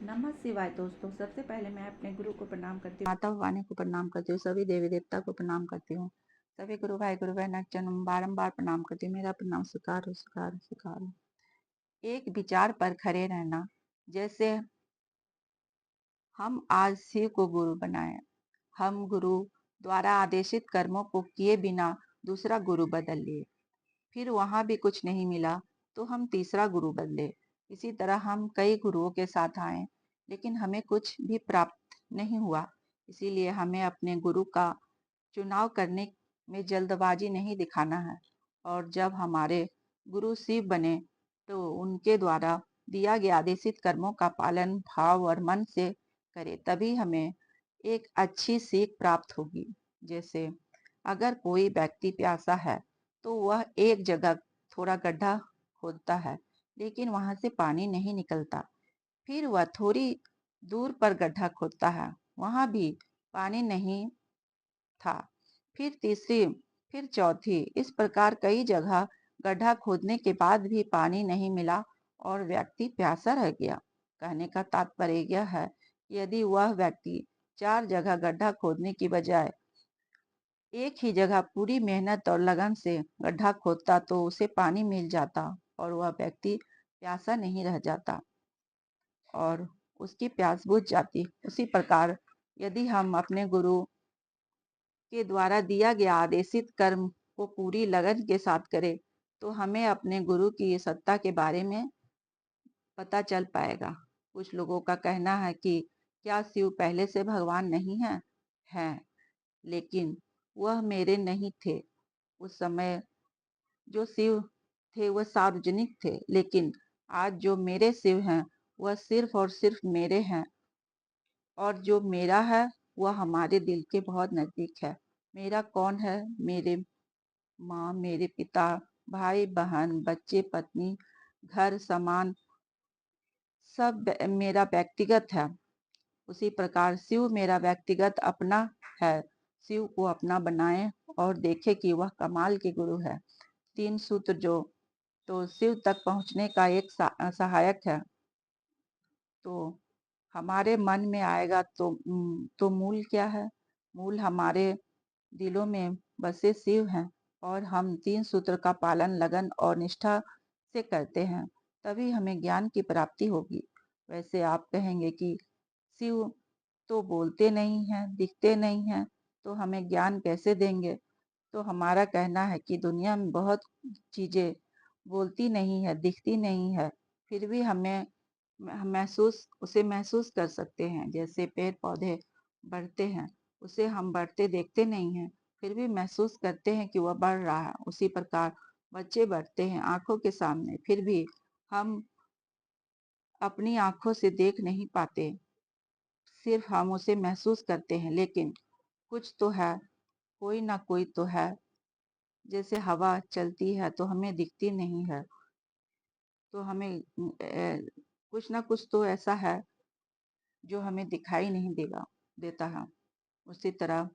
नमः शिवाय दोस्तों। सबसे पहले मैं अपने गुरु को प्रणाम करती हूँ, माता भवानी को प्रणाम करती हूँ, सभी देवी देवता को प्रणाम करती हूँ, सभी गुरु भाई जन्म बारंबार प्रणाम करती हूँ। मेरा प्रणाम स्वीकार हो, स्वीकार हो, स्वीकार हो। एक विचार पर खड़े रहना। जैसे हम आज शिव को गुरु बनाए, हम गुरु द्वारा आदेशित कर्मों को किए बिना दूसरा गुरु बदल लिए, फिर वहां भी कुछ नहीं मिला तो हम तीसरा गुरु बदले। इसी तरह हम कई गुरुओं के साथ आए लेकिन हमें कुछ भी प्राप्त नहीं हुआ। इसीलिए हमें अपने गुरु का चुनाव करने में जल्दबाजी नहीं दिखाना है। और जब हमारे गुरु शिव बने तो उनके द्वारा दिया गया आदेशित कर्मों का पालन भाव और मन से करें, तभी हमें एक अच्छी सीख प्राप्त होगी। जैसे अगर कोई व्यक्ति प्यासा है तो वह एक जगह थोड़ा गड्ढा खोदता है लेकिन वहां से पानी नहीं निकलता। फिर वह थोड़ी दूर पर गड्ढा खोदता है, वहां भी पानी नहीं था। फिर तीसरी, फिर चौथी, इस प्रकार कई जगह गड्ढा खोदने के बाद भी पानी नहीं मिला और व्यक्ति प्यासा रह गया। कहने का तात्पर्य यह है कि यदि वह व्यक्ति 4 जगह गड्ढा खोदने की बजाय एक ही जगह पूरी मेहनत और लगन से गड्ढा खोदता तो उसे पानी मिल जाता और वह व्यक्ति प्यासा नहीं रह जाता और उसकी प्यास बुझ जाती। उसी प्रकार यदि हम अपने गुरु के द्वारा दिया गया आदेशित कर्म को पूरी लगन के साथ करें तो हमें अपने गुरु की सत्ता के बारे में पता चल पाएगा। कुछ लोगों का कहना है कि क्या शिव पहले से भगवान नहीं है? है, लेकिन वह मेरे नहीं थे। उस समय जो शिव थे वह सार्वजनिक थे, लेकिन आज जो मेरे शिव हैं वह सिर्फ और सिर्फ मेरे हैं। और जो मेरा है वह हमारे दिल के बहुत नजदीक है। मेरा कौन है? मेरे माँ, मेरे पिता, भाई बहन, बच्चे, पत्नी, घर, सामान, सब मेरा व्यक्तिगत है। उसी प्रकार शिव मेरा व्यक्तिगत अपना है। शिव को अपना बनाएं और देखें कि वह कमाल के गुरु है। 3 सूत्र जो तो शिव तक पहुंचने का एक सहायक है। तो हमारे मन में आएगा तो मूल क्या है? मूल हमारे दिलों में बसे शिव हैं और हम 3 सूत्र का पालन लगन और निष्ठा से करते हैं, तभी हमें ज्ञान की प्राप्ति होगी। वैसे आप कहेंगे कि शिव तो बोलते नहीं हैं, दिखते नहीं हैं, तो हमें ज्ञान कैसे देंगे? तो हमारा कहना है कि दुनिया में बहुत चीजें बोलती नहीं है, दिखती नहीं है, फिर भी हमें उसे महसूस कर सकते हैं। जैसे पेड़ पौधे बढ़ते हैं, उसे हम बढ़ते देखते नहीं हैं, फिर भी महसूस करते हैं कि वह बढ़ रहा है। उसी प्रकार बच्चे बढ़ते हैं आंखों के सामने, फिर भी हम अपनी आंखों से देख नहीं पाते, सिर्फ हम उसे महसूस करते हैं। लेकिन कुछ तो है, कोई ना कोई तो है। जैसे हवा चलती है तो हमें दिखती नहीं है, तो हमें कुछ ना कुछ तो ऐसा है जो हमें दिखाई नहीं देता है। उसी तरह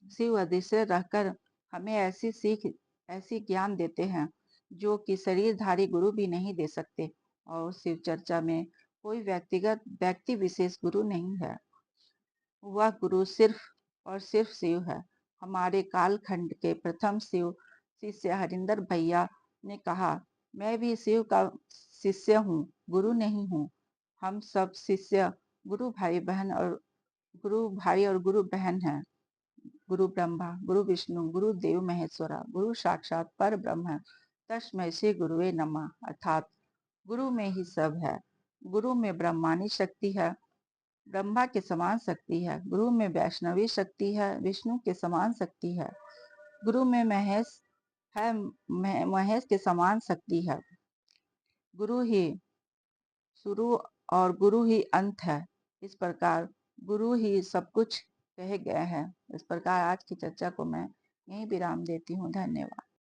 शिव अदृश्य रहकर हमें ऐसी सीख, ऐसी ज्ञान देते हैं जो कि शरीरधारी गुरु भी नहीं दे सकते। और शिव चर्चा में कोई व्यक्तिगत व्यक्ति विशेष गुरु नहीं है, वह गुरु सिर्फ और सिर्फ शिव है। हमारे कालखंड के प्रथम शिव शिष्य हरिंदर भैया ने कहा, मैं भी शिव का शिष्य हूँ, गुरु नहीं हूँ। हम सब शिष्य गुरु भाई और गुरु बहन हैं। गुरु ब्रह्मा, गुरु विष्णु, गुरु देव महेश्वरा, गुरु साक्षात पर ब्रह्म है, तस्मै श्री गुरुवे नमः। अर्थात गुरु में ही सब है। गुरु में ब्रह्मानी शक्ति है, ब्रह्मा के समान शक्ति है। गुरु में वैष्णवी शक्ति है, विष्णु के समान शक्ति है। गुरु में महेश है, महेश के समान शक्ति है। गुरु ही शुरू और गुरु ही अंत है। इस प्रकार गुरु ही सब कुछ कहे गए हैं। इस प्रकार आज की चर्चा को मैं यहीं विराम देती हूँ। धन्यवाद।